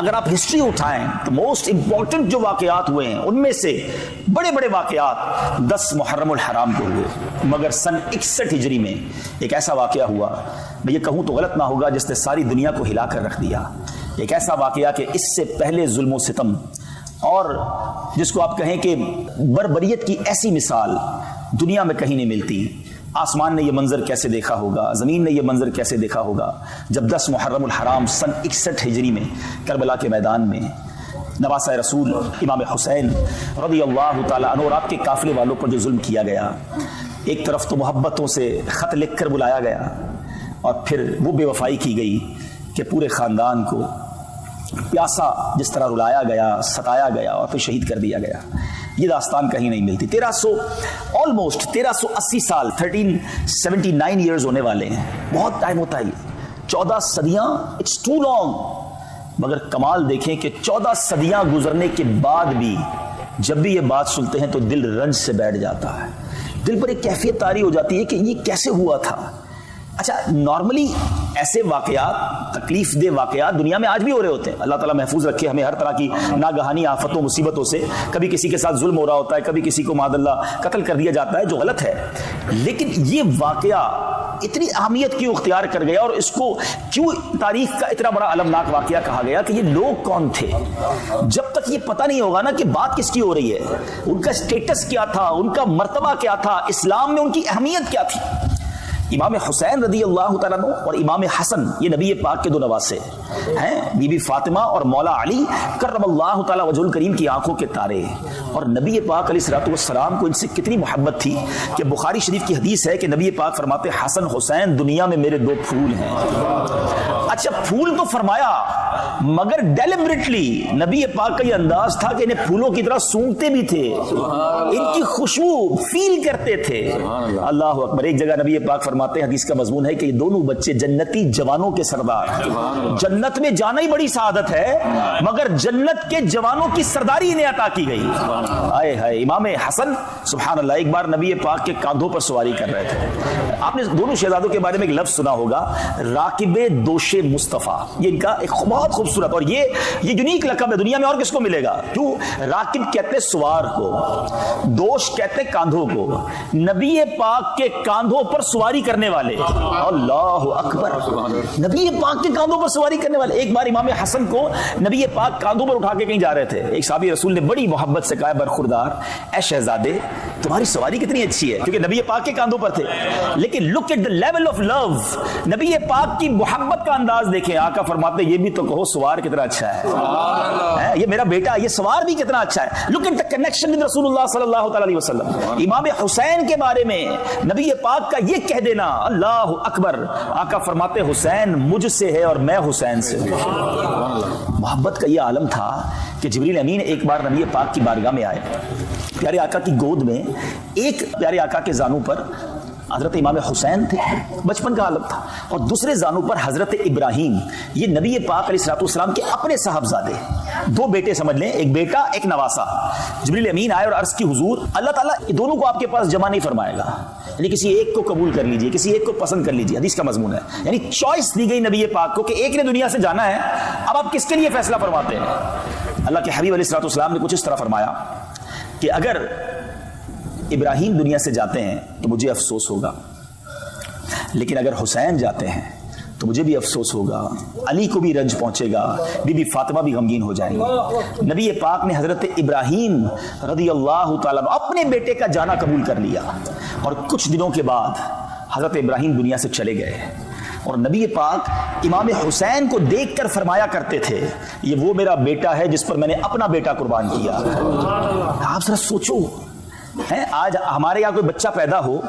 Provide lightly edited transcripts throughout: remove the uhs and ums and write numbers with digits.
اگر آپ ہسٹری اٹھائیں تو موسٹ امپورٹنٹ جو واقعات ہوئے ہیں ان میں سے بڑے بڑے واقعات 10 محرم الحرام کو ہوئے، مگر سن 61 ہجری میں ایک ایسا واقعہ ہوا، میں یہ کہوں تو غلط نہ ہوگا، جس نے ساری دنیا کو ہلا کر رکھ دیا۔ ایک ایسا واقعہ کہ اس سے پہلے ظلم و ستم اور جس کو آپ کہیں کہ بربریت کی ایسی مثال دنیا میں کہیں نہیں ملتی۔ آسمان نے یہ منظر کیسے دیکھا ہوگا، زمین نے یہ منظر کیسے دیکھا ہوگا جب 10 محرم الحرام سن 61 ہجری میں کربلا کے میدان میں نواسہ رسول امام حسین رضی اللہ تعالیٰ عنہ اور آپ کے قافلے والوں پر جو ظلم کیا گیا، ایک طرف تو محبتوں سے خط لکھ کر بلایا گیا اور پھر وہ بے وفائی کی گئی کہ پورے خاندان کو پیاسا جس طرح رلایا گیا، ستایا گیا اور پھر شہید کر دیا گیا۔ یہ داستان کہیں نہیں ملتی۔ 1380 سال 1379 ایئرز ہونے والے ہیں، بہت ٹائم ہوتا ہے یہ، 14 صدیاں، اٹس ٹو لانگ۔ مگر کمال دیکھیں کہ 14 صدیاں گزرنے کے بعد بھی جب بھی یہ بات سنتے ہیں تو دل رنج سے بیٹھ جاتا ہے، دل پر ایک کیفیت طاری ہو جاتی ہے کہ یہ کیسے ہوا تھا۔ اچھا، نارملی ایسے واقعات، تکلیف دہ واقعات دنیا میں آج بھی ہو رہے ہوتے ہیں، اللہ تعالیٰ محفوظ رکھے ہمیں ہر طرح کی ناگہانی آفتوں مصیبتوں سے۔ کبھی کسی کے ساتھ ظلم ہو رہا ہوتا ہے، کبھی کسی کو معاذ اللہ قتل کر دیا جاتا ہے، جو غلط ہے، لیکن یہ واقعہ اتنی اہمیت کیوں اختیار کر گیا اور اس کو کیوں تاریخ کا اتنا بڑا المناک واقعہ کہا گیا کہ یہ لوگ کون تھے؟ جب تک یہ پتہ نہیں ہوگا نا کہ بات کس کی ہو رہی ہے، ان کا اسٹیٹس کیا تھا، ان کا مرتبہ کیا تھا، اسلام میں ان کی اہمیت کیا تھی۔ امام حسین رضی اللہ تعالیٰ عنہ اور امام حسن یہ نبی پاک کے دو نواسے ہیں، بی بی فاطمہ اور مولا علی کرم اللہ تعالیٰ وجہ الکریم کی آنکھوں کے تارے، اور نبی پاک علیہ الصلوۃ والسلام کو ان سے کتنی محبت تھی کہ بخاری شریف کی حدیث ہے کہ نبی پاک فرماتے حسن حسین دنیا میں میرے 2 پھول ہیں۔ اچھا، پھول تو فرمایا مگر ڈیلیبریٹلی نبی پاک کا یہ انداز تھا کہ انہیں پھولوں کی طرح سونگتے بھی تھے، ان کی خوشبو فیل کرتے تھے۔ اللہ اکبر۔ ایک جگہ نبی پاک فرماتے ہیں، حدیث کا مضمون ہے کہ یہ دونوں بچے جنتی جوانوں کے سردار، جنت میں جانا ہی بڑی سعادت ہے مگر جنت کے جوانوں کی سرداری انہیں عطا کی گئی۔ آئے ہائے، امام حسن سبحان اللہ ایک بار نبی پاک کے کاندھوں پر سواری کر رہے تھے۔ آپ نے دونوں شہزادوں کے بارے میں ایک لفظ سنا ہوگا، راکب دوش مصطفیٰ، یہ ان کا ایک بہت خوبصورت اور یہ یونیک لقب ہے، دنیا میں اور کس کو ملے گا؟ کیوں؟ راکب کہتے سوار کو، دوش کہتے کاندھوں کو، نبی پاک کے کاندھوں پر سواری کرنے والے۔ اللہ اکبر، نبی پاک کے کاندھوں پر سواری کرنے والے۔ ایک بار امام حسن کو نبی پاک کاندھوں پر اٹھا کے کہیں جا رہے تھے، ایک صحابی رسول نے بڑی محبت سے کہا برخوردار اے شہزادے تمہاری سواری کتنی اچھی ہے، کیونکہ نبی پاک کے کاندھوں پر تھے، لیکن look at the level of love, نبی پاک کی محبت کا انداز دیکھیں۔ آقا فرماتے یہ بھی تو کہو سوار کتنا اچھا ہے، یہ میرا بیٹا، یہ سوار بھی کتنا اچھا ہے۔ Look at the connection with رسول اللہ صلی اللہ تعالی علیہ وسلم۔ امام حسین کے بارے میں نبی پاک کا یہ کہہ دینا، اللہ اکبر، آقا فرماتے حسین مجھ سے ہے اور میں حسین سے ہوں۔ محبت کا یہ عالم تھا کہ جبریل امین ایک بار نبی پاک کی بارگاہ میں آئے، پیارے آقا کی گود میں ایک پیارے آقا کے زانوں پر حضرت امام حسین تھے، بچپن کا عالم تھا، اور دوسرے زانوں پر حضرت ابراہیم، یہ نبی پاک علیہ الصلوۃ والسلام کے اپنے صاحبزادے، 2 بیٹے سمجھ لیں، ایک بیٹا ایک نواسا۔ جبریل امین آئے اور عرض کی حضور اللہ تعالیٰ دونوں کو آپ کے پاس جمع نہیں فرمائے گا، یعنی کسی ایک کو قبول کر لیجئے، کسی ایک کو پسند کر لیجئے، حدیث کا مضمون ہے، یعنی چوائس دی گئی نبی پاک کو کہ ایک نے دنیا سے جانا ہے، اب آپ کس کے لیے فیصلہ فرماتے ہیں؟ اللہ کے حبیب علیہ الصلوۃ والسلام نے کچھ اس طرح فرمایا کہ اگر ابراہیم دنیا سے جاتے ہیں تو مجھے افسوس ہوگا، لیکن اگر حسین جاتے ہیں تو مجھے بھی افسوس ہوگا، علی کو بھی رنج پہنچے گا، بی بی فاطمہ بھی غمگین ہو جائیں گی۔ نبی پاک نے حضرت ابراہیم رضی اللہ تعالیٰ اپنے بیٹے کا جانا قبول کر لیا، اور کچھ دنوں کے بعد حضرت ابراہیم دنیا سے چلے گئے، اور نبی پاک امام حسین کو دیکھ کر فرمایا کرتے تھے یہ وہ میرا بیٹا ہے جس پر میں نے اپنا بیٹا قربان کیا۔ آپ ذرا سوچو، آج ہمارے یہاں کوئی بچہ پیدا ہو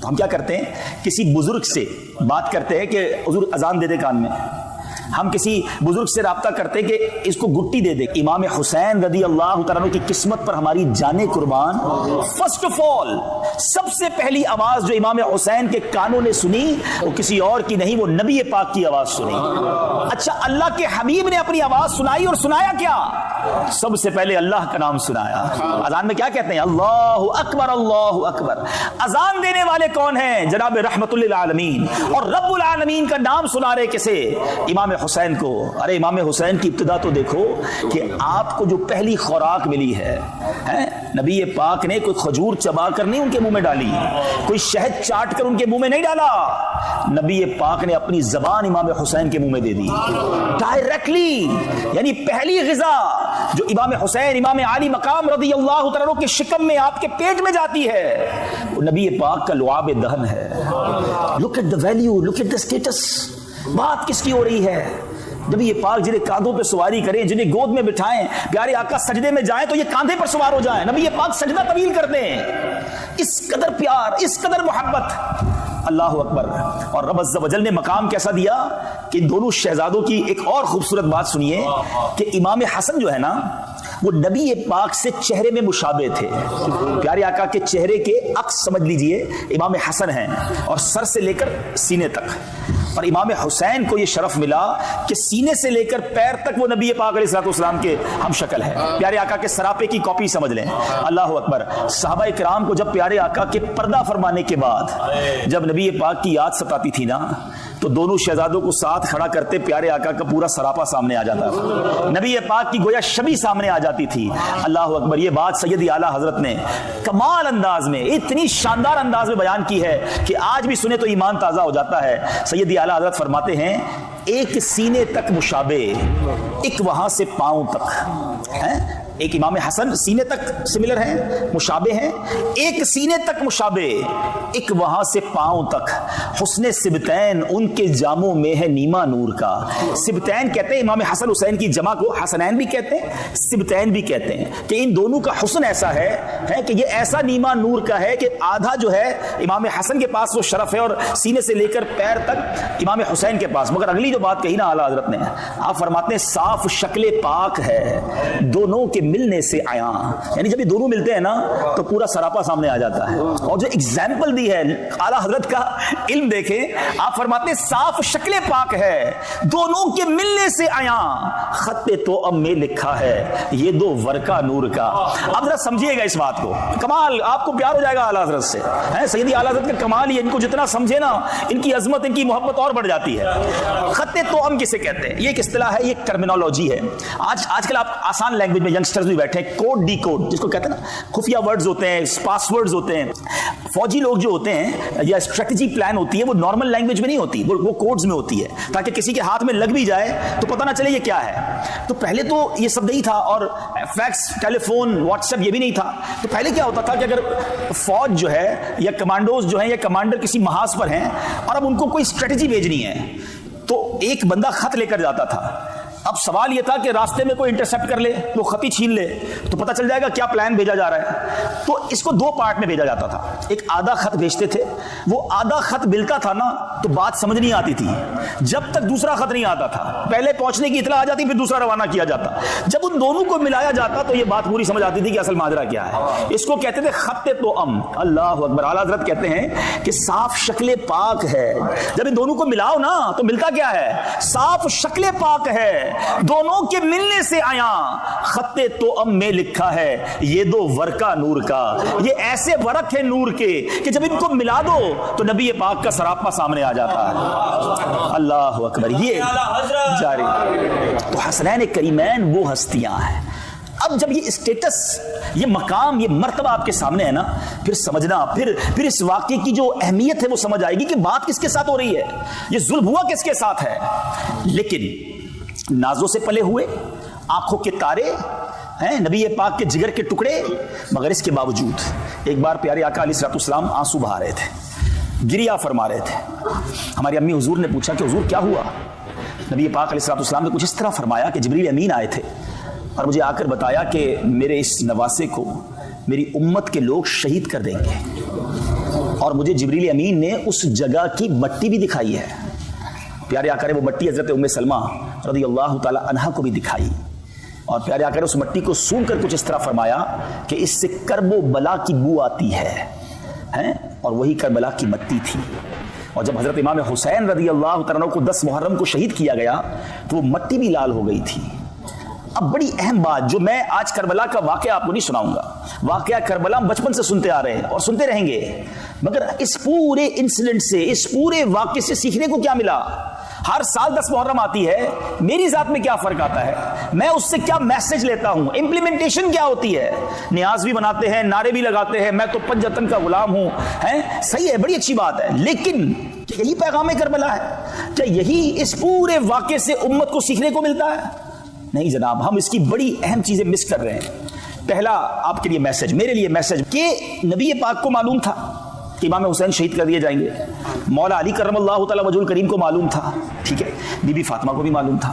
تو ہم کیا کرتے ہیں؟ کسی بزرگ سے بات کرتے ہیں کہ حضور اذان دے دے کان میں، ہم کسی بزرگ سے رابطہ کرتے کہ اس کو گٹی دے دے۔ امام حسین رضی اللہ تعالیٰ عنہ کی قسمت پر ہماری جانیں قربان۔ فرسٹ آف آل سب سے پہلی آواز جو امام حسین کے کانوں نے سنی وہ کسی اور کی نہیں، وہ نبی پاک کی آواز سنی۔ اچھا، اللہ کے حبیب نے اپنی آواز سنائی، اور سنایا کیا؟ سب سے پہلے اللہ کا نام سنایا۔ اذان میں کیا کہتے ہیں؟ اللہ اکبر، اللہ اکبر۔ اذان دینے والے کون ہیں؟ جناب رحمت للعالمین، اور رب العالمین کا نام سنا رہے کسے؟ امام حسین کو. ارے امام حسین کی ابتدا تو دیکھو کہ آپ کو جو پہلی خوراک ملی ہے نبی پاک نے کوئی کھجور چبا کر نہیں ان کے منہ میں ڈالی, کوئی شہد چاٹ کر ان کے منہ میں نہیں ڈالا, نبی پاک نے اپنی زبان امام حسین کے منہ میں دے دی ڈائریکٹلی. یعنی پہلی غذا جو امام حسین امام عالی مقام رضی اللہ تعالیٰ عنہ کے شکم میں آپ کے پیٹ میں جاتی ہے وہ نبی پاک کا لعاب دہن ہے. Look at the value, look at the status. بات کس کی ہو رہی ہے؟ نبی پاک جنہیں کاندھوں پہ سواری کریں, جنہیں گود میں بٹھائیں, پیارے آقا سجدے میں جائیں تو یہ کاندھے پر سوار ہو جائیں. نبی پاک سجدہ طویل کرتے ہیں. اس قدر پیار, اس قدر محبت. اللہ اکبر. اور رب عز و جل نے مقام کیسا دیا کہ ان دونوں شہزادوں کی ایک اور خوبصورت بات سنیے کہ امام حسن جو ہے نا وہ نبی پاک سے چہرے میں مشابہ تھے. پیارے آقا کے چہرے کے عکس سمجھ لیجئے امام حسن ہیں, اور سر سے لے کر سینے تک. اور امام حسین کو یہ شرف ملا کہ سینے سے لے کر پیر تک وہ نبی پاک علیہ الصلوۃ والسلام کے ہم شکل ہے. پیارے آقا کے سراپے کی کاپی سمجھ لیں. اللہ اکبر. صحابہ کرام کو جب پیارے آقا کے پردہ فرمانے کے بعد جب نبی پاک کی یاد ستاتی تھی نا تو دونوں شہزادوں کو ساتھ کھڑا کرتے پیارے آقا کا پورا سراپا سامنے آ جاتا تھا, نبی پاک کی گویا شبیہ سامنے آ جاتی تھی. اللہ اکبر. یہ بات سیدی اعلیٰ حضرت نے کمال انداز میں, اتنی شاندار انداز میں بیان کی ہے کہ آج بھی سنے تو ایمان تازہ ہو جاتا ہے. سیدی اعلیٰ حضرت فرماتے ہیں ایک سینے تک مشابہ, ایک وہاں سے پاؤں تک. ایک امام حسن سینے تک سملر ہیں, مشابہ ہیں, ایک سینے تک مشابہ, ایک وہاں سے پاؤں تک. حسن سبتین ان کے جاموں میں ہے نیما نور کا. سبتین کہتے ہیں امام حسن حسین کی جمع کو حسنین بھی کہتے ہیں, سبتین بھی کہتے ہیں, کہ ان دونوں کا حسن ایسا ہے کہ یہ ایسا نیما نور کا ہے کہ آدھا جو ہے امام حسن کے پاس وہ شرف ہے اور سینے سے لے کر پیر تک امام حسین کے پاس. مگر اگلی جو بات کہی نا اعلیٰ حضرت نے, آپ فرماتے ہیں صاف شکل پاک ہے دونوں کے ملنے سے آیا. یعنی جب یہ دونوں ملتے ہیں نا تو پورا سراپا سامنے آ جاتا ہے. اور جو ایگزامپل دی ہے اعلیٰ حضرت کا علم دیکھیں, آپ فرماتے ہیں صاف شکل پاک ہے دونوں کے ملنے سے آیا, خط توأم میں لکھا ہے یہ دو ورقہ نور کا. اب ذرا سمجھیے گا اس بات کو, کمال آپ کو پیار ہو جائے گا اعلیٰ حضرت سے. سیدی اعلیٰ حضرت کا کمال ہی, ان کو جتنا سمجھے نا ان کی عظمت, ان کی محبت اور بڑھ جاتی ہے. خط توأم کسے کہتے ہیں؟ یہ ایک اصطلاح ہے, یہ ٹرمینالوجی ہے. آج کل آپ آسان لینگویج میں ینگسٹرز بھی بیٹھے ہیں, کوڈ ڈی کوڈ جس کو کہتے ہیں نا, خفیہ ورڈز ہوتے ہیں, پاس ورڈز ہوتے ہیں. فوجی لوگ جو ہوتے ہیں یا اسٹریٹجی پلان ہوتی ہے وہ نارمل لینگویج میں نہیں ہوتی, وہ کوڈز میں ہوتی ہے تاکہ کسی کے ہاتھ میں لگ بھی جائے تو پتہ نہ چلے یہ کیا ہے. تو پہلے تو یہ سب نہیں تھا, اور فیکس, ٹیلی فون, واٹس ایپ یہ بھی نہیں تھا. تو پہلے کیا ہوتا تھا کہ اگر فوج جو ہے یا کمانڈوز جو ہیں یا کمانڈر کسی محاذ پر ہیں اور اب ان کو کوئی اسٹریٹجی بھیجنی ہے تو ایک بندہ خط لے کر جاتا تھا. اب سوال یہ تھا کہ راستے میں کوئی انٹرسپٹ کر لے, وہ خط ہی چھین لے تو پتہ چل جائے گا کیا پلان بھیجا جا رہا ہے. تو اس کو دو پارٹ میں بھیجا جاتا تھا. ایک آدھا خط بھیجتے تھے, وہ آدھا خط ملتا تھا نا تو بات سمجھ نہیں آتی تھی جب تک دوسرا خط نہیں آتا تھا. پہلے پہنچنے کی اطلاع آ جاتی پھر دوسرا روانہ کیا جاتا. جب ان دونوں کو ملایا جاتا تو یہ بات پوری سمجھ آتی تھی کہ اصل ماجرا کیا ہے. اس کو کہتے تھے خط توأم. اللہ اکبر. اعلیٰ حضرت کہتے ہیں کہ صاف شکل پاک ہے. جب ان دونوں کو ملاؤ نا تو ملتا کیا ہے؟ صاف شکل پاک ہے دونوں کے ملنے سے آیا, خط توأم میں لکھا ہے یہ دو ورقہ نور کا. یہ ایسے ورق ہے نور کے کہ جب ان کو ملا دو تو نبی پاک کا سراپا سامنے آ جاتا ہے. اللہ اکبر. یہ جاری. تو حسنین کریمین وہ ہستیاں ہیں. اب جب یہ اسٹیٹس, یہ مقام, یہ مرتبہ آپ کے سامنے ہے نا, پھر سمجھنا, پھر اس واقعے کی جو اہمیت ہے وہ سمجھ آئے گی کہ بات کس کے ساتھ ہو رہی ہے, یہ ظلم ہوا کس کے ساتھ ہے. لیکن نازوں سے پلے ہوئے, آنکھوں کے تارے ہیں, نبی پاک کے جگر کے ٹکڑے, مگر اس کے باوجود ایک بار پیارے آقا علیہ الصلوۃ والسلام آنسو بہا رہے تھے, گریا فرما رہے تھے. ہماری امی حضور نے پوچھا کہ حضور کیا ہوا؟ نبی پاک علیہ الصلوۃ والسلام نے کچھ اس طرح فرمایا کہ جبریل امین آئے تھے اور مجھے آ کر بتایا کہ میرے اس نواسے کو میری امت کے لوگ شہید کر دیں گے, اور مجھے جبریل امین نے اس جگہ کی مٹی بھی دکھائی ہے. پیارے آقا نے وہ مٹی حضرت ام سلمہ رضی اللہ تعالی عنہا کو بھی دکھائی, اور پیارے آقا نے اس مٹی کو سون کر کچھ اس طرح فرمایا کہ اس سے کرب و بلا کی بو آتی ہے, اور وہی کربلا کی مٹی تھی. اور جب حضرت امام حسین رضی اللہ تعالیٰ کو 10 محرم کو شہید کیا گیا تو وہ مٹی بھی لال ہو گئی تھی. اب بڑی اہم بات جو میں آج کربلا کا واقعہ آپ کو نہیں سناؤں گا, واقعہ کربلا ہم بچپن سے سنتے آ رہے ہیں اور سنتے رہیں گے, مگر اس پورے انسیڈنٹ سے, اس پورے واقعے سے سیکھنے کو کیا ملا؟ ہر سال 10 محرم آتی ہے، میری ذات میں کیا فرق آتا ہے؟ میں اس سے کیا میسج لیتا ہوں؟ امپلیمنٹیشن کیا ہوتی ہے؟ نیاز بھی بناتے ہیں، نعرے بھی لگاتے ہیں، میں تو پنجتن کا غلام ہوں، صحیح ہے، بڑی اچھی بات ہے، لیکن کیا یہی پیغام کربلا ہے؟ کیا یہی اس پورے واقعے سے امت کو سیکھنے کو ملتا ہے؟ نہیں جناب، ہم اس کی بڑی اہم چیزیں مس کر رہے ہیں۔ پہلا آپ کے لیے میسج، میرے لیے میسج، کہ نبی پاک کو معلوم تھا کہ امام حسین شہید کر دیے جائیں گے، مولا علی کرم اللہ تعالی وجہ الکریم کو معلوم تھا، ٹھیک ہے، بی بی فاطمہ کو بھی معلوم تھا،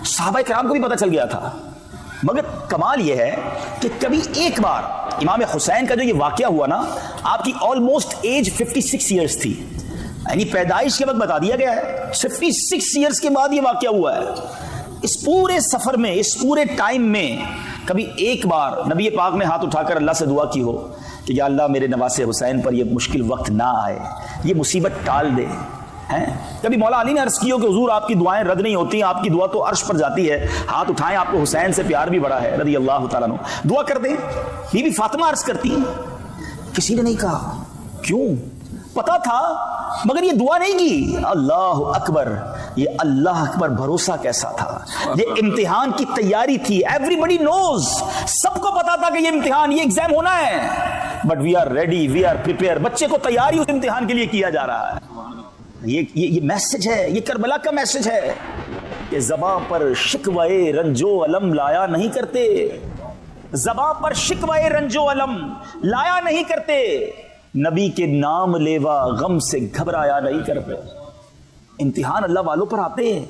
صحابہ کرام کو بھی پتہ چل گیا تھا، مگر کمال یہ ہے کہ کبھی ایک بار امام حسین کا جو یہ واقعہ ہوا نا، آپ کی آلموسٹ ایج 56 ایئرز تھی، یعنی پیدائش کے وقت بتا دیا گیا ہے، 56 ایئرز کے بعد یہ واقعہ ہوا ہے۔ اس پورے سفر میں، اس پورے ٹائم میں کبھی ایک بار نبی پاک نے ہاتھ اٹھا کر اللہ سے دعا کی ہو کہ یا اللہ میرے نواسے حسین پر یہ مشکل وقت نہ آئے، یہ مصیبت ٹال دے؟ کبھی مولا علی نے عرض کی ہو کہ حضور آپ کی دعائیں رد نہیں ہوتی، آپ کی دعا تو عرش پر جاتی ہے، ہاتھ اٹھائیں، آپ کو حسین سے پیار بھی بڑا ہے رضی اللہ تعالیٰ عنہ، دعا کر دیں؟ بی بی فاطمہ عرض کرتی ہیں، کسی نے نہیں کہا، کیوں؟ پتا تھا مگر یہ دعا نہیں کی۔ اللہ اکبر، یہ اللہ اکبر بھروسہ کیسا تھا، یہ امتحان کی تیاری تھی، ایوری بڈی نوز، سب کو پتا تھا کہ یہ امتحان، یہ ایگزام ہونا ہے، but we are ready, we are prepare, بچے کو تیاری اس امتحان کے لیے کیا جا رہا ہے۔ یہ میسج ہے، یہ کربلا کا میسج ہے کہ زباں پر شکوے رنج و الم لایا نہیں کرتے، زباں پر شکوے رنج و الم لایا نہیں کرتے، نبی کے نام لیوا غم سے گھبرایا نہیں کرتے۔ امتحان اللہ والوں پر آتے ہیں،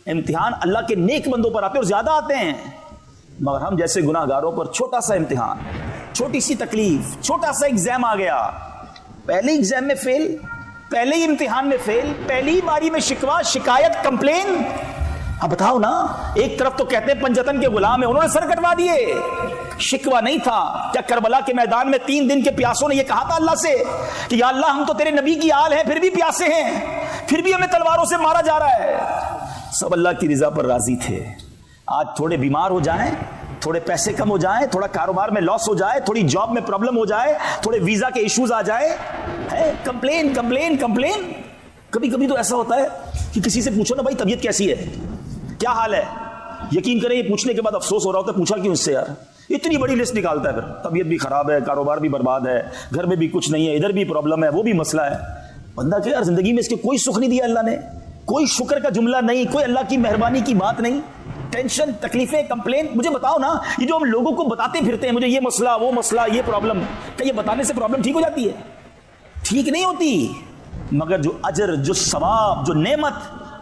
امتحان اللہ کے نیک بندوں پر آتے ہیں اور زیادہ آتے ہیں، مگر ہم جیسے گناہ گاروں پر چھوٹا سا امتحان، چھوٹی سی تکلیف، چھوٹا سا ایگزام آ گیا، پہلے ایگزام میں فیل، پہلے ہی امتحان میں فیل، پہلی باری میں شکوہ، شکایت، کمپلین۔ اب بتاؤ نا، ایک طرف تو کہتے ہیں پنجتن کے غلام ہیں، انہوں نے سر کٹوا دیے، شکوہ نہیں تھا؟ کیا کربلا کے میدان میں 3 دن کے پیاسوں نے یہ کہا تھا اللہ سے کہ یا اللہ ہم تو تیرے نبی کی آل ہیں، پھر بھی پیاسے ہیں، پھر بھی ہمیں تلواروں سے مارا جا رہا ہے؟ سب اللہ کی رضا پر راضی تھے۔ آج تھوڑے بیمار ہو جائیں، تھوڑے پیسے کم ہو جائیں، تھوڑا کاروبار میں لاس ہو جائے، تھوڑی جاب میں پرابلم ہو جائے، تھوڑے ویزا کے ایشوز آ جائے، کمپلین کمپلین کمپلین۔ کبھی کبھی تو ایسا ہوتا ہے کہ کسی سے پوچھو نا بھائی طبیعت کیسی ہے، کیا حال ہے، یقین کریں یہ پوچھنے کے بعد افسوس ہو رہا ہوتا ہے، پوچھا کیوں اس سے یار، اتنی بڑی لسٹ نکالتا ہے، پھر طبیعت بھی خراب ہے، کاروبار بھی برباد ہے، گھر میں بھی کچھ نہیں ہے، ادھر بھی پرابلم ہے، وہ بھی مسئلہ ہے۔ بندہ کہ یار زندگی میں اس کے کوئی سکھ نہیں دیا اللہ نے، کوئی شکر کا جملہ نہیں، کوئی اللہ کی مہربانی کی بات نہیں، ٹینشن، تکلیفیں، کمپلین۔ مجھے بتاؤ نا، یہ جو ہم لوگوں کو بتاتے پھرتے ہیں مجھے یہ مسئلہ، وہ مسئلہ، یہ پرابلم، کیا یہ بتانے سے پرابلم ٹھیک ہو جاتی ہے؟ ٹھیک نہیں ہوتی، مگر جو اجر، جو ثواب، جو نعمت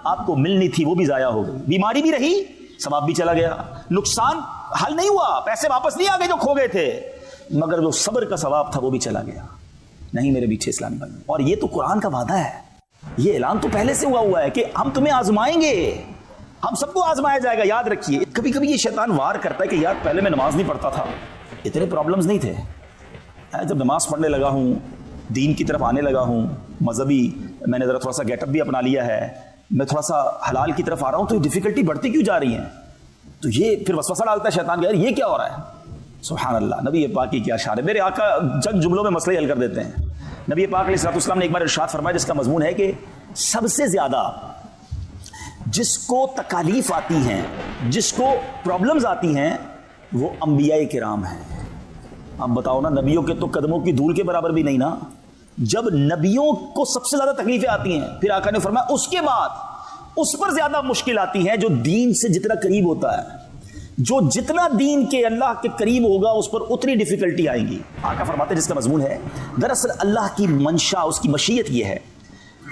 آپ کو ملنی تھی وہ بھی ضائع ہو گئی، بیماری بھی رہی، ثواب بھی چلا گیا، نقصان حل نہیں ہوا، پیسے واپس نہیں آ گئے جو کھو گئے تھے، مگر جو صبر کا ثواب تھا وہ بھی چلا گیا۔ نہیں میرے بیٹھے اسلامی بھائی، اور یہ تو قرآن کا وعدہ ہے، یہ اعلان تو پہلے سے ہوا ہے کہ ہم تمہیں آزمائیں گے، ہم سب کو آزمایا جائے گا، یاد رکھیے۔ کبھی کبھی یہ شیطان وار کرتا ہے کہ یار پہلے میں نماز نہیں پڑھتا تھا، اتنے پرابلمز نہیں تھے، جب نماز پڑھنے لگا ہوں، دین کی طرف آنے لگا ہوں، مذہبی میں نے ذرا تھوڑا سا گیٹ اپ بھی اپنا لیا ہے، میں تھوڑا سا حلال کی طرف آ رہا ہوں، تو یہ ڈیفیکلٹی بڑھتی کیوں جا رہی ہیں؟ تو یہ پھر وسوسہ ڈالتا ہے شیطان کہ یار یہ کیا ہو رہا ہے؟ سبحان اللہ، نبی پاک کی کیا شان ہے، میرے آقا چند جملوں میں مسئلے حل کر دیتے ہیں۔ نبی پاک علیہ الصلوۃ والسلام نے ایک بار ارشاد فرمایا جس کا مضمون ہے کہ سب سے زیادہ جس کو تکالیف آتی ہیں، جس کو پرابلمز آتی ہیں، وہ انبیاء کرام ہیں۔ اب بتاؤ نا، نبیوں کے تو قدموں کی دھول کے برابر بھی نہیں نا، جب نبیوں کو سب سے زیادہ تکلیفیں آتی ہیں، پھر آقا نے فرمایا اس کے بعد اس پر زیادہ مشکل آتی ہے جو دین سے جتنا قریب ہوتا ہے، جو جتنا دین کے اللہ کے قریب ہوگا اس پر اتنی ڈیفیکلٹی آئیں گی۔ آقا فرماتے ہیں جس کا مضمون ہے، دراصل اللہ کی منشا، اس کی مشیت یہ ہے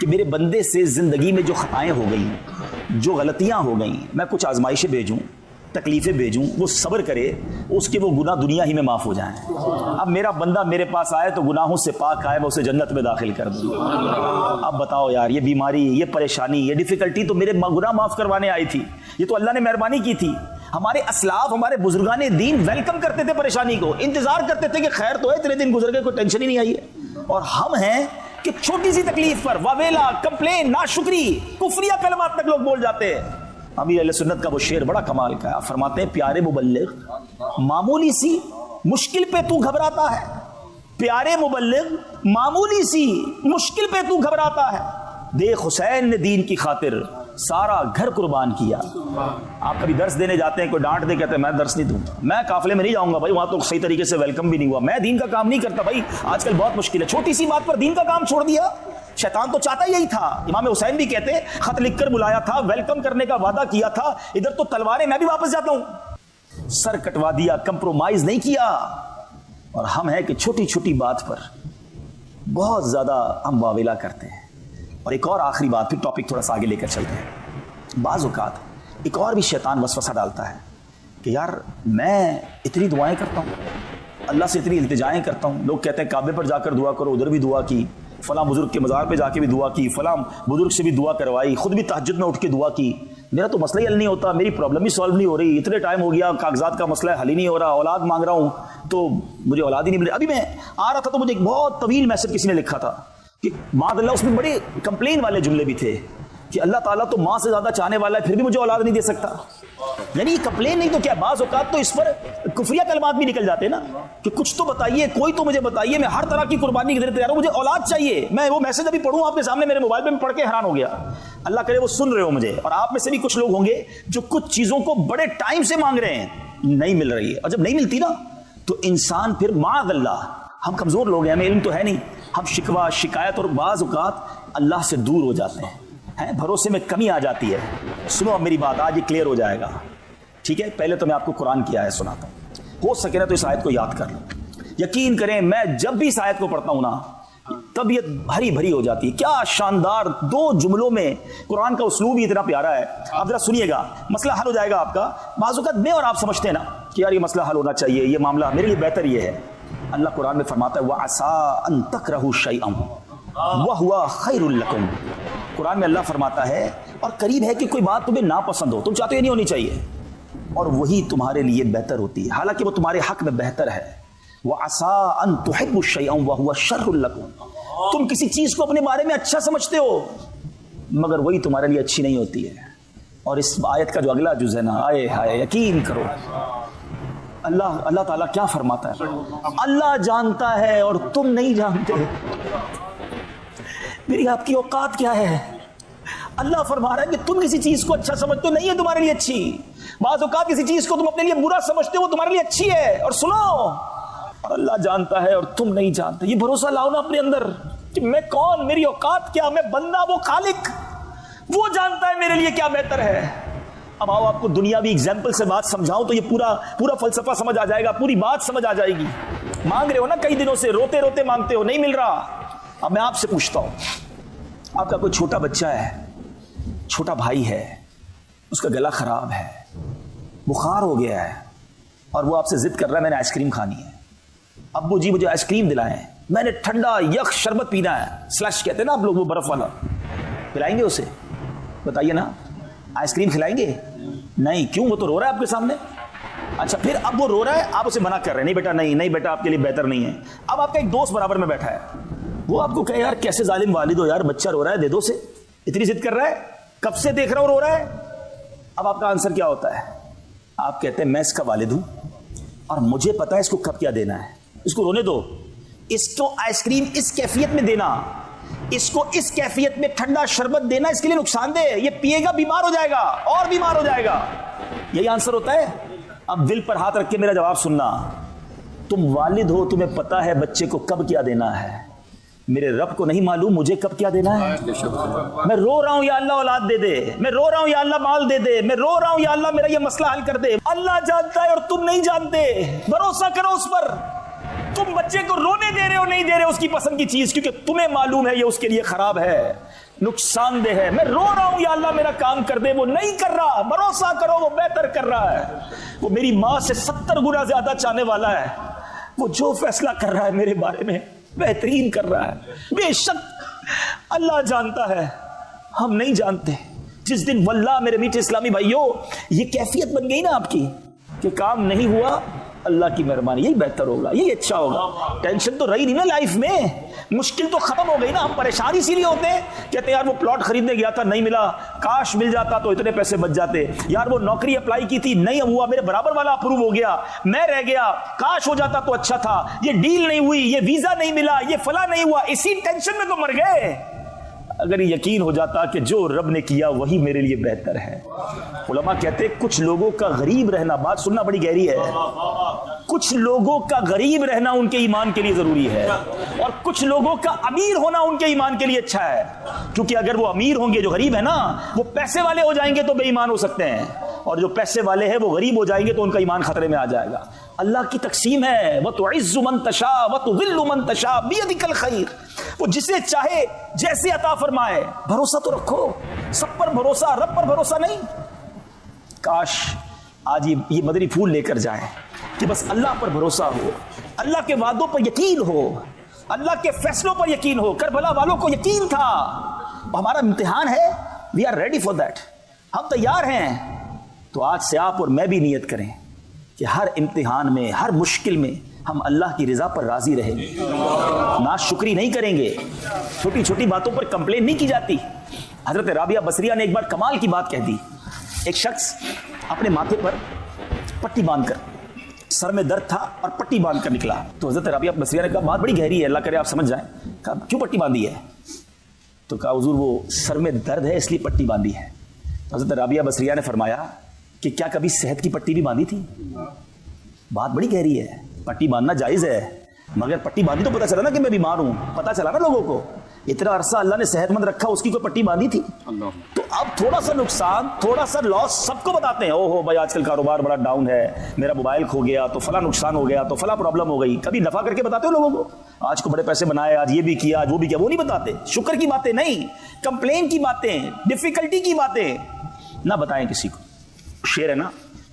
کہ میرے بندے سے زندگی میں جو خطائیں ہو گئیں، جو غلطیاں ہو گئیں، میں کچھ آزمائشیں بھیجوں، تکلیفیں بھیجوں، وہ صبر کرے، اس کے وہ گناہ دنیا ہی میں معاف ہو جائیں۔ اب میرا بندہ میرے پاس آئے تو گناہوں سے پاک آئے، میں اسے جنت میں داخل کر دوں۔ اب بتاؤ یار، یہ بیماری، یہ پریشانی، یہ ڈیفیکلٹی تو میرے گناہ معاف کروانے آئی تھی، یہ تو اللہ نے مہربانی کی تھی۔ ہمارے اسلاف، ہمارے بزرگان دین ویلکم کرتے تھے پریشانی کو، انتظار کرتے تھے کہ خیر تو ہے، اتنے دن گزر گئے، کوئی ٹینشن ہی نہیں آئی ہے۔ اور ہم ہیں کہ چھوٹی سی تکلیف پر واویلا، کمپلین، ناشکری، کفریہ کلمات تک لوگ بول جاتے ہیں۔ ابھی اہل سنت کا وہ شعر بڑا کمال کا ہے، آپ فرماتے ہیں پیارے مبلغ معمولی سی مشکل پہ تو گھبراتا ہے، پیارے مبلغ معمولی سی مشکل پہ تو گھبراتا ہے، دیکھ حسین نے دین کی خاطر سارا گھر قربان کیا. آپ کبھی درس دینے جاتے ہیں, کوئی ڈانٹ دے, کہتے ہیں میں درس نہیں دوں گا, میں قافلے میں نہیں جاؤں گا بھائی, وہاں تو صحیح طریقے سے ویلکم بھی نہیں ہوا, میں دین کا کام نہیں کرتا بھائی. آج کل بہت مشکل ہے, چھوٹی سی بات پر دین کا کام چھوڑ دیا. شیطان تو چاہتا یہی تھا. امام حسین بھی کہتے ہیں خط لکھ کر بلایا تھا, ویلکم کرنے کا وعدہ کیا تھا, ادھر تو تلواریں, میں بھی واپس جاتا ہوں. سر کٹوا دیا, کمپرومائز نہیں کیا. اور ہم ہیں کہ چھوٹی چھوٹی بات پر بہت زیادہ ہم واویلا کرتے ہیں. اور ایک اور آخری بات, پھر ٹاپک تھوڑا سا آگے لے کر چلتے ہیں. بعض اوقات ایک اور بھی شیطان وسوسہ ڈالتا ہے کہ یار میں اتنی دعائیں کرتا ہوں, اللہ سے اتنی التجائیں کرتا ہوں, لوگ کہتے ہیں کعبے پر جا کر دعا کرو, ادھر بھی دعا کی, فلاں بزرگ کے مزار پہ جا کے بھی دعا کی, فلاں بزرگ سے بھی دعا کروائی, خود بھی تہجد میں اٹھ کے دعا کی, میرا تو مسئلہ ہی حل نہیں ہوتا, میری پرابلم ہی سالو نہیں ہو رہی, اتنے ٹائم ہو گیا, کاغذات کا مسئلہ حل ہی نہیں ہو رہا, اولاد مانگ رہا ہوں تو مجھے اولاد ہی نہیں مل رہی. ابھی میں آ رہا تھا تو مجھے ایک بہت طویل میسج کسی نے لکھا تھا کہ معاذ اللہ, اس میں بڑے کمپلین والے جملے بھی تھے کہ اللہ تعالیٰ تو ماں سے زیادہ چاہنے والا ہے, پھر بھی مجھے اولاد نہیں دے سکتا. یعنی کمپلین نہیں تو کیا, بعض اوقات تو اس پر کفریہ کلمات بھی نکل جاتے ہیں نا کہ کچھ تو بتائیے, کوئی تو مجھے بتائیے, میں ہر طرح کی قربانی کے لیے تیار ہوں, مجھے اولاد چاہیے. میں وہ میسج ابھی پڑھوں آپ کے سامنے میرے موبائل پہ, میں پڑھ کے حیران ہو گیا. اللہ کرے وہ سن رہے ہو مجھے, اور آپ میں سے بھی کچھ لوگ ہوں گے جو کچھ چیزوں کو بڑے ٹائم سے مانگ رہے ہیں, نہیں مل رہی ہے, اور جب نہیں ملتی نا تو انسان پھر معاذ اللہ, ہم کمزور لوگ ہیں, ہمیں علم تو ہے نہیں, ہم شکوہ شکایت اور بعض اوقات اللہ سے دور ہو جاتے ہیں, بھروسے میں کمی آ جاتی ہے. سنو اب میری بات, آج یہ کلیئر ہو جائے گا, ٹھیک ہے. پہلے تو میں آپ کو قرآن کی آیت سناتا ہوں, ہو سکے نا تو اس آیت کو یاد کر لو. یقین کریں میں جب بھی اس آیت کو پڑھتا ہوں نا طبیعت ہری بھری ہو جاتی ہے. کیا شاندار 2 جملوں میں قرآن کا اسلوب ہی اتنا پیارا ہے. آپ ذرا سنیے گا, مسئلہ حل ہو جائے گا آپ کا. بعض اوقات میں اور آپ سمجھتے ہیں نا کہ یار یہ مسئلہ حل ہونا چاہیے, یہ معاملہ میرے لیے بہتر یہ ہے. اللہ قرآن میں فرماتا ہے وَعَسَىٰ أَن تَكْرَهُوا شَيْئًا وَهُوَ خَيْرٌ لَكُمْ. قرآن میں اللہ فرماتا ہے اور قریب ہے کہ کوئی بات تمہیں ناپسند ہو, تم چاہتے ہو نہیں ہونی چاہیے, اور وہی تمہارے لیے بہتر ہوتی ہے, حالانکہ وہ تمہارے حق میں بہتر ہے. وَعَسَىٰ أَن تُحِبُّوا شَيْئًا وَهُوَ شَرٌّ لَكُمْ. تم کسی چیز کو اپنے بارے میں اچھا سمجھتے ہو مگر وہی تمہارے لیے اچھی نہیں ہوتی ہے. اور اس آیت کا جو اگلا جز ہے نا, آئے ہائے یقین کرو, اللہ تعالیٰ کیا فرماتا ہے, اللہ جانتا ہے اور تم نہیں جانتے. میری آپ کی اوقات کیا ہے. اللہ فرما رہا ہے کہ تم کسی چیز کو اچھا سمجھتے ہو, نہیں ہے تمہارے لیے اچھی. بعض اوقات کسی چیز کو تم اپنے لیے برا سمجھتے ہو, وہ تمہارے لیے اچھی ہے. اور سنو, اور اللہ جانتا ہے اور تم نہیں جانتے. یہ بھروسہ لاؤ نا اپنے اندر کہ میں کون, میری اوقات کیا, میں بندہ, وہ خالق, وہ جانتا ہے میرے لیے کیا بہتر ہے. اب آؤ آپ کو دنیاوی ایگزامپل سے بات سمجھاؤں تو یہ پورا فلسفہ سمجھ آ جائے گا, پوری بات سمجھ آ جائے گی. مانگ رہے ہو نا کئی دنوں سے, روتے روتے مانگتے ہو, نہیں مل رہا. اب میں آپ سے پوچھتا ہوں, آپ کا کوئی چھوٹا بچہ ہے, چھوٹا بھائی ہے, اس کا گلا خراب ہے, بخار ہو گیا ہے, اور وہ آپ سے ضد کر رہا ہے میں نے آئس کریم کھانی ہے. ابو جی مجھے آئس کریم دلائیں, میں نے ٹھنڈا یک شربت پینا ہے, سلش کہتے ہیں نا آپ لوگ, وہ برف والا. پلائیں گے اسے؟ بتائیے نا, آئس کریم کھلائیں گے؟ نہیں. کیوں؟ وہ تو رو رہا ہے آپ کے سامنے. اچھا پھر اب وہ رو رہا ہے, آپ اسے منع کر رہے ہیں, نہیں بیٹا, نہیں بیٹا, آپ کے لیے بہتر نہیں ہے. اب آپ کا ایک دوست برابر میں بیٹھا ہے, وہ آپ کو کہے یار کیسے ظالم والد ہو یار, بچہ رو رہا ہے دے دو سے, اتنی ضد کر رہا ہے, کب سے دیکھ رہا ہوں رو رہا ہے. اب آپ کا آنسر کیا ہوتا ہے؟ آپ کہتے ہیں میں اس کا والد ہوں اور مجھے پتا ہے اس کو کب کیا دینا ہے, اس کو رونے دو. اس کو آئس کریم اس کیفیت میں دینا, اس کو اس کیفیت میں ٹھنڈا شربت دینا اس کے لیے نقصان دہ, یہ پیے گا بیمار ہو جائے گا اور بیمار ہو جائے گا. یہی آنسر ہوتا ہے. اب دل پر ہاتھ رکھ کے میرا جواب سننا, تم والد ہو, تمہیں پتا ہے بچے کو کب کیا دینا ہے. میرے رب کو نہیں معلوم مجھے کب کیا دینا ہے. میں رو رہا ہوں یا اللہ اولاد دے دے, میں رو رہا ہوں یا اللہ مال دے دے, میں رو رہا ہوں یا اللہ میرا یہ مسئلہ حل کر دے. اللہ جانتا ہے اور تم نہیں جانتے. بھروسہ کرو اس پر. تم بچے کو رونے دے رہے ہو, نہیں دے رہے اس کی پسند کی چیز, کیونکہ تمہیں معلوم ہے یہ اس کے لیے خراب ہے, نقصان دہ ہے. میں رو رہا ہوں یا اللہ میرا کام کر دے, وہ نہیں کر رہا. بھروسہ کرو وہ بہتر کر رہا ہے. وہ میری ماں سے 70 گنا زیادہ چاہنے والا ہے. وہ جو فیصلہ کر رہا ہے میرے بارے میں بہترین کر رہا ہے. بے شک اللہ جانتا ہے, ہم نہیں جانتے. جس دن واللہ میرے میٹھے اسلامی بھائیوں یہ کیفیت بن گئی نا آپ کی کہ کام نہیں ہوا, اللہ کی مہربانی, یہی بہتر ہوگا, یہی اچھا ہوگا. ٹینشن تو رہی نہیں نا لائف میں, مشکل تو ختم ہو گئی نا. ہم پریشان اسی لیے ہوتے ہیں, کہتے ہیں یار وہ پلاٹ خریدنے گیا تھا نہیں ملا, کاش مل جاتا تو اتنے پیسے بچ جاتے. یار وہ نوکری اپلائی کی تھی نہیں ہوا, میرے برابر والا اپروو ہو گیا, میں رہ گیا, کاش ہو جاتا تو اچھا تھا. یہ ڈیل نہیں ہوئی, یہ ویزا نہیں ملا, یہ فلاں نہیں ہوا, اسی ٹینشن میں تو مر گئے. اگر یقین ہو جاتا کہ جو رب نے کیا وہی میرے لیے بہتر ہے. علماء کہتے ہیں کچھ لوگوں کا غریب رہنا، بات سننا بڑی گہری ہے، کچھ لوگوں کا غریب رہنا ان کے ایمان کے لیے ضروری ہے، اور کچھ لوگوں کا امیر ہونا ان کے ایمان کے لیے اچھا ہے. کیونکہ اگر وہ امیر ہوں گے، جو غریب ہے نا وہ پیسے والے ہو جائیں گے تو بے ایمان ہو سکتے ہیں، اور جو پیسے والے ہیں وہ غریب ہو جائیں گے تو ان کا ایمان خطرے میں آ جائے گا. اللہ کی تقسیم ہے، وَتُعِزُّ مَن تَشَاءُ وَتُذِلُّ مَن تَشَاءُ بِيَدِكَ الْخَيْرُ، وہ جسے چاہے جیسے عطا فرمائے. بھروسہ تو رکھو، سب پر بھروسہ، رب پر بھروسہ نہیں. کاش آج یہ مدنی پھول لے کر جائیں کہ بس اللہ پر بھروسہ ہو، اللہ کے وعدوں پر یقین ہو، اللہ کے فیصلوں پر یقین ہو. کربلا والوں کو یقین تھا ہمارا امتحان ہے، we are ready for that, ہم تیار ہیں. تو آج سے آپ اور میں بھی نیت کریں کہ ہر امتحان میں، ہر مشکل میں ہم اللہ کی رضا پر راضی رہیں گے، ناشکری نہیں کریں گے. چھوٹی چھوٹی باتوں پر کمپلین نہیں کی جاتی. حضرت رابعہ بصریہ نے ایک بار کمال کی بات کہہ دی. ایک شخص اپنے ماتھے پر پٹی باندھ کر، سر میں درد تھا اور پٹی باندھ کر نکلا. تو حضرت رابعہ بصریہ نے کہا بات بڑی گہری ہے، اللہ کرے آپ سمجھ جائیں. کہا کیوں پٹی باندھی ہے؟ تو کہا حضور وہ سر میں درد ہے اس لیے پٹی باندھی ہے. حضرت رابعہ بصریہ نے فرمایا کہ کیا کبھی صحت کی پٹی بھی باندھی تھی؟ بات بڑی گہری ہے. پٹی باندھنا جائز ہے، مگر پٹی باندھی تو پتہ چلا نا کہ میں بیمار ہوں، پتہ چلا نا لوگوں کو. اتنا عرصہ اللہ نے صحت مند رکھا، اس کی کوئی پٹی باندھی تھی؟ تو اب تھوڑا سا نقصان، تھوڑا سا لاس سب کو بتاتے ہیں، او ہو بھائی آج کل کاروبار بڑا ڈاؤن ہے، میرا موبائل کھو گیا تو فلاں نقصان ہو گیا تو فلاں پرابلم ہو گئی. کبھی نفع کر کے بتاتے ہو لوگوں کو آج کو بڑے پیسے بنائے، آج یہ بھی کیا، آج وہ بھی کیا؟ وہ نہیں بتاتے. شکر کی باتیں نہیں، کمپلین کی باتیں، ڈیفیکلٹی کی باتیں نہ بتائیں کسی کو. شعر ہے نا،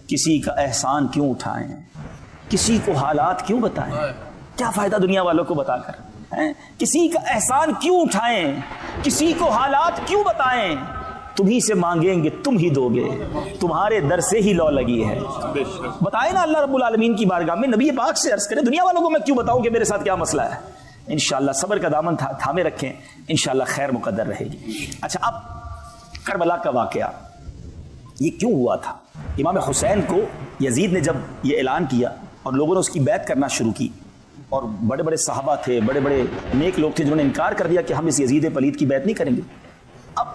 کسی کا احسان کیوں اٹھائیں، کسی کو حالات کیوں بتائیں، کیا فائدہ دنیا والوں کو بتا کر. کسی کا احسان کیوں اٹھائیں، کسی کو حالات کیوں بتائیں، تمہیں سے مانگیں گے تم ہی دو گے، تمہارے در سے ہی لو لگی ہے. بتائے نا اللہ رب العالمین کی بارگاہ میں، نبی پاک سے عرض کریں دنیا والوں کو میں کیوں بتاؤں کہ میرے ساتھ کیا مسئلہ ہے. انشاءاللہ صبر کا دامن تھامے رکھیں، انشاءاللہ خیر مقدر رہے گی. اچھا، اب کربلا کا واقعہ یہ کیوں ہوا تھا؟ امام حسین کو یزید نے جب یہ اعلان کیا اور لوگوں نے اس کی بیعت کرنا شروع کی، اور بڑے بڑے صحابہ تھے، بڑے بڑے نیک لوگ تھے جنہوں نے انکار کر دیا کہ ہم اس یزید پلید کی بیعت نہیں کریں گے. اب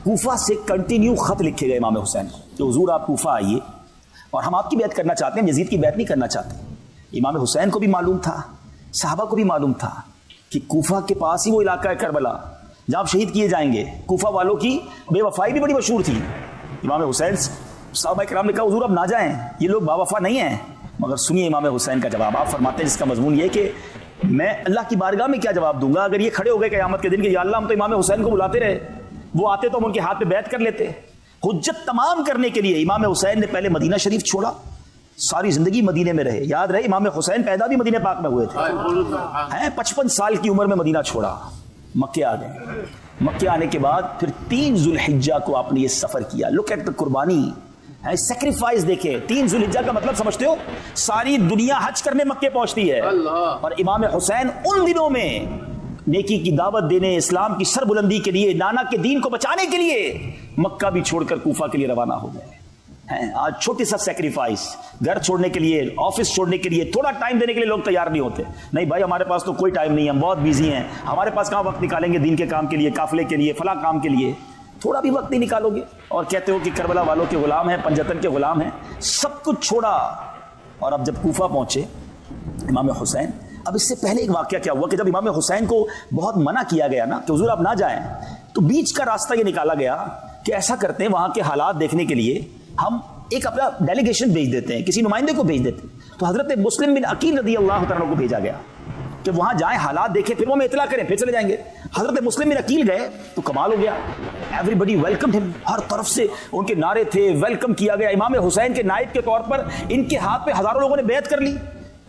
کوفہ سے کنٹینیو خط لکھے گئے امام حسین کو کہ حضور آپ کوفہ آئیے اور ہم آپ کی بیعت کرنا چاہتے ہیں، یزید کی بیعت نہیں کرنا چاہتے. امام حسین کو بھی معلوم تھا، صحابہ کو بھی معلوم تھا کہ کوفہ کے پاس ہی وہ علاقہ ہے کربلا جہاں آپ شہید کیے جائیں گے. کوفہ والوں کی بے وفائی بھی بڑی مشہور تھی. امام حسین صحابہ کرام نے کہا حضور اب نہ جائیں، یہ لوگ باوفا نہیں ہیں. مگر سنیے امام حسین کا جواب. آپ فرماتے ہیں جس کا مضمون یہ کہ میں اللہ کی بارگاہ میں کیا جواب دوں گا اگر یہ کھڑے ہو گئے قیامت کے دن کہ یا اللہ ہم تو امام حسین کو بلاتے رہے، وہ آتے تو ہم ان کے ہاتھ پہ بیعت کر لیتے. حجت تمام کرنے کے لیے امام حسین نے پہلے مدینہ شریف چھوڑا، ساری زندگی مدینے میں رہے. یاد رہے امام حسین پیدا بھی مدینہ پاک میں ہوئے تھے، 55 سال کی عمر میں مدینہ چھوڑا، مکے آ گئے. مکے آنے کے بعد پھر 3 ذوالحجہ کو آپ نے یہ سفر کیا. لک ایٹ دا قربانی، سیکریفائس دیکھیں. 3 ذوالحجہ کا مطلب سمجھتے ہو؟ ساری دنیا حج کرنے مکے پہنچتی ہے، اور امام حسین ان دنوں میں نیکی کی دعوت دینے، اسلام کی سربلندی کے لیے، نانا کے دین کو بچانے کے لیے مکہ بھی چھوڑ کر کوفہ کے لیے روانہ ہو گئے. آج چھوٹی سا سیکریفائس، گھر چھوڑنے کے لیے، آفس چھوڑنے کے لیے، تھوڑا ٹائم دینے کے لیے لوگ تیار نہیں ہوتے. نہیں بھائی ہمارے پاس تو کوئی ٹائم نہیں ہے، ہم بہت بیزی ہیں، ہمارے پاس کہاں وقت نکالیں گے دین کے کام کے لیے، قافلے کے لیے، فلاں کام کے لیے. تھوڑا بھی وقت نہیں نکالو گے اور کہتے ہو کہ کربلا والوں کے غلام ہیں، پنجتن کے غلام ہیں. سب کچھ چھوڑا اور اب جب کوفہ پہنچے امام حسین. اب اس سے پہلے ایک واقعہ کیا ہوا کہ جب امام حسین کو بہت منع کیا گیا نا کہ حضور آپ نہ جائیں، تو بیچ کا راستہ یہ نکالا گیا کہ ایسا کرتے ہیں وہاں کے حالات دیکھنے کے لیے ہم ایک اپنا ڈیلیگیشن بھیج دیتے ہیں، کسی نمائندے کو بھیج دیتے ہیں. تو حضرت مسلم بن عقیل رضی اللہ تعالیٰ کو بھیجا گیا کہ وہاں جائیں، حالات دیکھیں، پھر وہ ہمیں اطلاع کریں، پھر چلے جائیں گے. حضرت مسلم بن عقیل گئے تو کمال ہو گیا. ایوری بڈی ویلکم ہم، ہر طرف سے ان کے نعرے تھے، ویلکم کیا گیا. امام حسین کے نائب کے طور پر ان کے ہاتھ پہ ہزاروں لوگوں نے بیعت کر لی.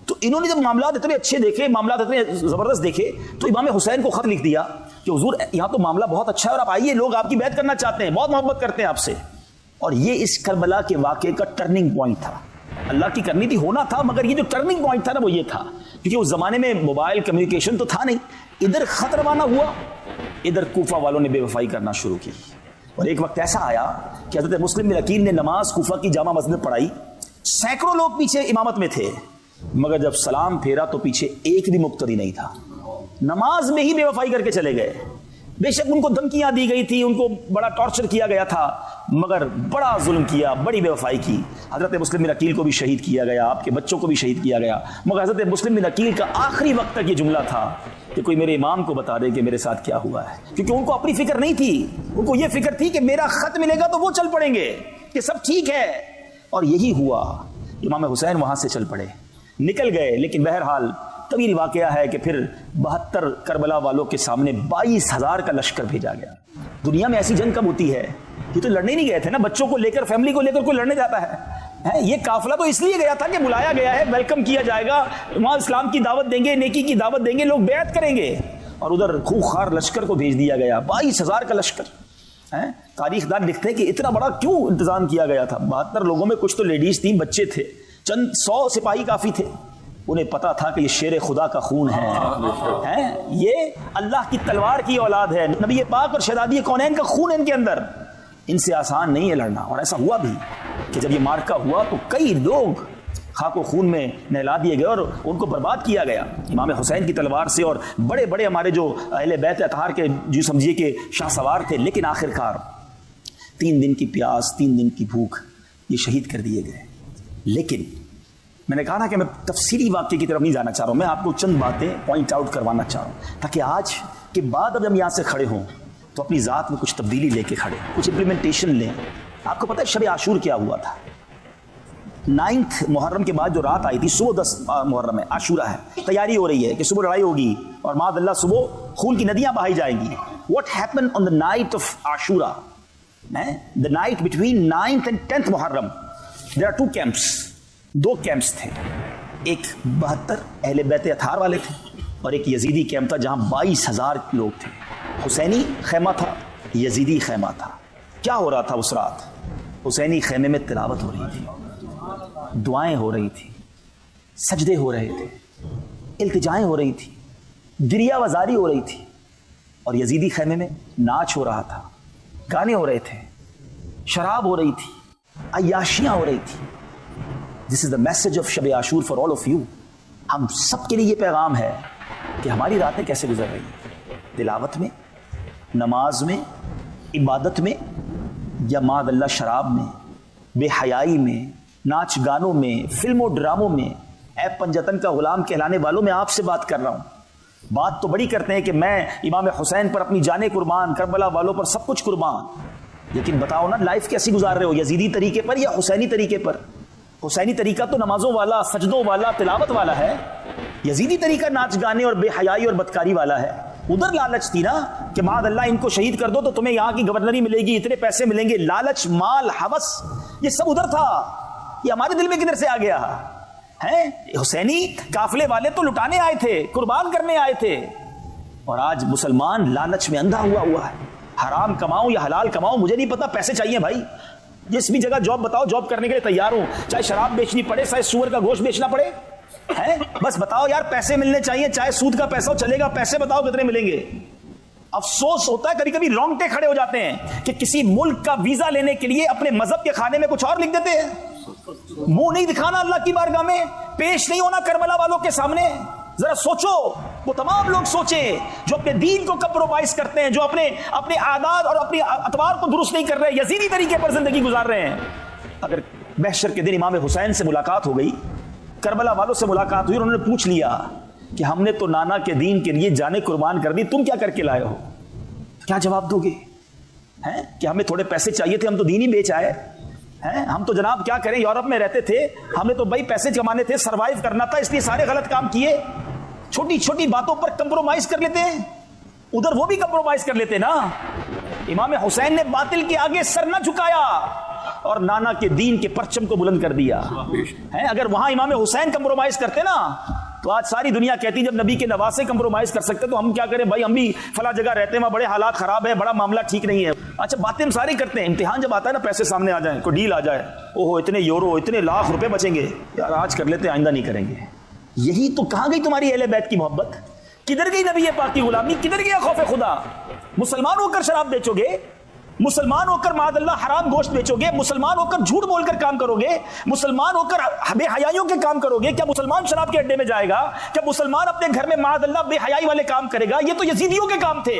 تو انہوں نے جب معاملات اتنے اچھے دیکھے، معاملات اتنے زبردست دیکھے، تو امام حسین کو خط لکھ دیا کہ حضور یہاں تو معاملہ بہت اچھا ہے اور آپ آئیے، لوگ آپ کی بیعت کرنا چاہتے ہیں، بہت محبت کرتے ہیں آپ سے. اور یہ اس کربلا کے واقعے کا ٹرننگ پوائنٹ تھا. اللہ کی کرنی تھی، ہونا تھا، مگر یہ جو ٹرننگ پوائنٹ تھا نا وہ یہ تھا کیونکہ اس زمانے میں موبائل کمیونیکیشن تو تھا نہیں. ادھر خط روانہ ہوا، ادھر کوفہ والوں نے بے وفائی کرنا شروع کی. اور ایک وقت ایسا آیا کہ حضرت مسلم بن عقیل نے نماز کوفہ کی جامع مسجد میں پڑھائی. سینکڑوں لوگ پیچھے امامت میں تھے، مگر جب سلام پھیرا تو پیچھے ایک بھی مقتدی نہیں تھا. نماز میں ہی بے وفائی کر کے چلے گئے. بے شک ان کو دھمکیاں دی گئی تھی, ان کو بڑا ٹارچر کیا گیا تھا, مگر بڑا ظلم کیا, بڑی بے وفائی کی. حضرت مسلم بن عقیل کو بھی شہید کیا گیا, آپ کے بچوں کو بھی شہید کیا گیا. مگر حضرت مسلم بن عقیل کا آخری وقت تک یہ جملہ تھا کہ کوئی میرے امام کو بتا دے کہ میرے ساتھ کیا ہوا ہے, کیونکہ ان کو اپنی فکر نہیں تھی, ان کو یہ فکر تھی کہ میرا خط ملے گا تو وہ چل پڑیں گے کہ سب ٹھیک ہے. اور یہی ہوا, امام حسین وہاں سے چل پڑے, نکل گئے. لیکن بہرحال طویل واقعہ ہے کہ پھر 72 کربلا والوں کے سامنے 22,000 کا لشکر بھیجا گیا. دنیا میں ایسی جنگ کب ہوتی ہے؟ یہ تو لڑنے نہیں گئے تھے نا, بچوں کو لے کر, فیملی کو لے کر کوئی لڑنے جاتا ہے؟ یہ قافلہ تو اس لیے گیا تھا کہ بلایا گیا ہے, ویلکم کیا جائے گا, وہاں اسلام کی دعوت دیں گے, نیکی کی دعوت دیں گے, لوگ بیعت کریں گے. اور ادھر خوخار لشکر کو بھیج دیا گیا, 22,000 کا لشکر. تاریخ دان لکھتے ہیں کہ اتنا بڑا کیوں انتظام کیا گیا تھا. 72 لوگوں میں کچھ تو لیڈیز تھیں, بچے تھے, چند 100 سپاہی کافی تھے. انہیں پتا تھا کہ یہ شیر خدا کا خون ہے, یہ اللہ کی تلوار کی اولاد ہے, نبی پاک اور شہزادی کونین کا خون ان کے اندر, ان سے آسان نہیں ہے لڑنا. اور ایسا ہوا بھی کہ جب یہ مارکا ہوا تو کئی لوگ خاک و خون میں نہلا دیے گئے اور ان کو برباد کیا گیا امام حسین کی تلوار سے. اور بڑے بڑے ہمارے جو اہل بیت اطہار کے جو سمجھیے کہ شاہ سوار تھے, لیکن آخرکار 3 دن کی پیاس, 3 دن کی بھوک, یہ شہید کر دیے گئے. لیکن میں نے کہا نا کہ میں تفصیلی واقعے کی طرف نہیں جانا چاہ رہا ہوں, میں آپ کو چند باتیں پوائنٹ آؤٹ کروانا چاہ رہا ہوں تاکہ آج کے بعد اب ہم یہاں سے کھڑے ہوں تو اپنی ذات میں کچھ تبدیلی لے کے کھڑے, کچھ امپلیمنٹیشن لیں. آپ کو پتہ ہے شب عاشور کیا ہوا تھا؟ 9 محرم کے بعد جو رات آئی تھی, صبح 10 محرم ہے, عاشورہ ہے, تیاری ہو رہی ہے کہ صبح لڑائی ہوگی اور معاذ اللہ صبح خون کی ندیاں بہائی جائیں گی. What happened on the night of Ashura? The night between 9th and 10th محرم, there are 2 camps, 2 کیمپس تھے. ایک 72 اہل بیت اطہار والے تھے اور ایک یزیدی کیمپ تھا جہاں 22,000 لوگ تھے. حسینی خیمہ تھا, یزیدی خیمہ تھا. کیا ہو رہا تھا اس رات؟ حسینی خیمے میں تلاوت ہو رہی تھی, دعائیں ہو رہی تھی, سجدے ہو رہے تھے, التجائیں ہو رہی تھی, دریا وزاری ہو رہی تھی. اور یزیدی خیمے میں ناچ ہو رہا تھا, گانے ہو رہے تھے, شراب ہو رہی تھی, عیاشیاں ہو رہی تھی. This is the message of شب عاشور for all of you. ہم سب کے لیے یہ پیغام ہے کہ ہماری راتیں کیسے گزر رہی ہیں, تلاوت میں, نماز میں, عبادت میں, یا معاذ اللہ شراب میں, بے حیائی میں, ناچ گانوں میں, فلموں ڈراموں میں. اے پنجتن کا غلام کہلانے والوں, میں آپ سے بات کر رہا ہوں. بات تو بڑی کرتے ہیں کہ میں امام حسین پر اپنی جانیں قربان, کربلا والوں پر سب کچھ قربان, لیکن بتاؤ نا لائف کیسی گزار رہے ہو, یزیدی طریقے پر یا حسینی طریقے پر؟ حسینی طریقہ تو نمازوں والا, سجدوں والا, تلاوت والا ہے. یزیدی طریقہ ناچ گانے اور بے حیائی اور بدکاری والا ہے. ادھر لالچ تھی نا کہ معاذ اللہ ان کو شہید کر دو تو تمہیں یہاں کی گورنری ملے گی, اتنے پیسے ملیں گے. لالچ, مال, ہوس, یہ سب ادھر تھا. یہ ہمارے دل میں کدھر سے آ گیا ہے؟ حسینی قافلے والے تو لٹانے آئے تھے, قربان کرنے آئے تھے. اور آج مسلمان لالچ میں اندھا ہوا ہے. حرام کماؤں یا حلال کماؤں مجھے نہیں پتا, پیسے چاہیے بھائی. جس بھی جگہ جاب بتاؤ, جاب کرنے کے لیے تیار ہوں, چاہے شراب بیچنی پڑے, چاہے سور کا گوشت بیچنا پڑے, ہے بس بتاؤ یار پیسے ملنے چاہیے, چاہے سود کا پیسہ ہو چلے گا, پیسے بتاؤ کتنے ملیں گے. افسوس ہوتا ہے کبھی کبھی رونگٹے کھڑے ہو جاتے ہیں کہ کسی ملک کا ویزا لینے کے لیے اپنے مذہب کے کھانے میں کچھ اور لکھ دیتے ہیں. منہ نہیں دکھانا اللہ کی بارگاہ میں, پیش نہیں ہونا کربلا والوں کے سامنے. ذرا سوچو, وہ تمام لوگ سوچیں جو اپنے دین کو کمپرومائز کرتے ہیں, جو اپنے عادات اور اپنی اطوار کو درست نہیں کر رہے, یزیدی طریقے پر زندگی گزار رہے ہیں. اگر محشر کے دن امام حسین سے ملاقات ہو گئی, کربلا والوں سے ملاقات ہوئی اور انہوں نے پوچھ لیا کہ ہم نے تو نانا کے دین کے لیے جانیں قربان کر دی, تم کیا کر کے لائے ہو, کیا جواب دو گے؟ کہ ہمیں تھوڑے پیسے چاہیے تھے, ہم تو دین ہی بیچ آئے ہیں, ہم تو جناب کیا کریں, یورپ میں رہتے تھے, ہم نے تو بھائی پیسے کمانے تھے, سروائیو کرنا تھا, اس لیے سارے غلط کام کیے. چھوٹی چھوٹی باتوں پر کمپرومائز کر لیتے ہیں. ادھر وہ بھی کمپرومائز کر لیتے نا. امام حسین نے باطل کے آگے سر نہ جھکایا اور نانا کے دین کے پرچم کو بلند کر دیا. اگر وہاں امام حسین کمپرومائز کرتے نا تو آج ساری دنیا کہتی جب نبی کے نواسے کمپرومائز کر سکتے تو ہم کیا کریں بھائی, ہم بھی فلاں جگہ رہتے ہیں, وہاں بڑے حالات خراب ہے, بڑا معاملہ ٹھیک نہیں ہے. اچھا باتیں ہم ساری کرتے ہیں, امتحان جب آتا ہے نا پیسے سامنے آ جائیں, کوئی ڈیل آ جائے, اوہو اتنے یورو, اتنے لاکھ روپے بچیں گے, یار آج کر لیتے آئندہ نہیں کریں گے. یہی تو کہاں گئی تمہاری اہل بیت کی محبت, کدھر گئی نبی پاک کی غلامی, کدھر گیا خوف خدا؟ مسلمان ہو کر شراب بیچو گے, مسلمان ہو کر معاذ اللہ حرام گوشت بیچو گے, مسلمان ہو کر جھوٹ بول کر کام کرو گے, مسلمان ہو کر بے حیائیوں کے کام کرو گے. کیا مسلمان شراب کے اڈے میں جائے گا؟ کیا مسلمان اپنے گھر میں معاذ اللہ بے حیائی والے کام کرے گا؟ یہ تو یزیدیوں کے کام تھے.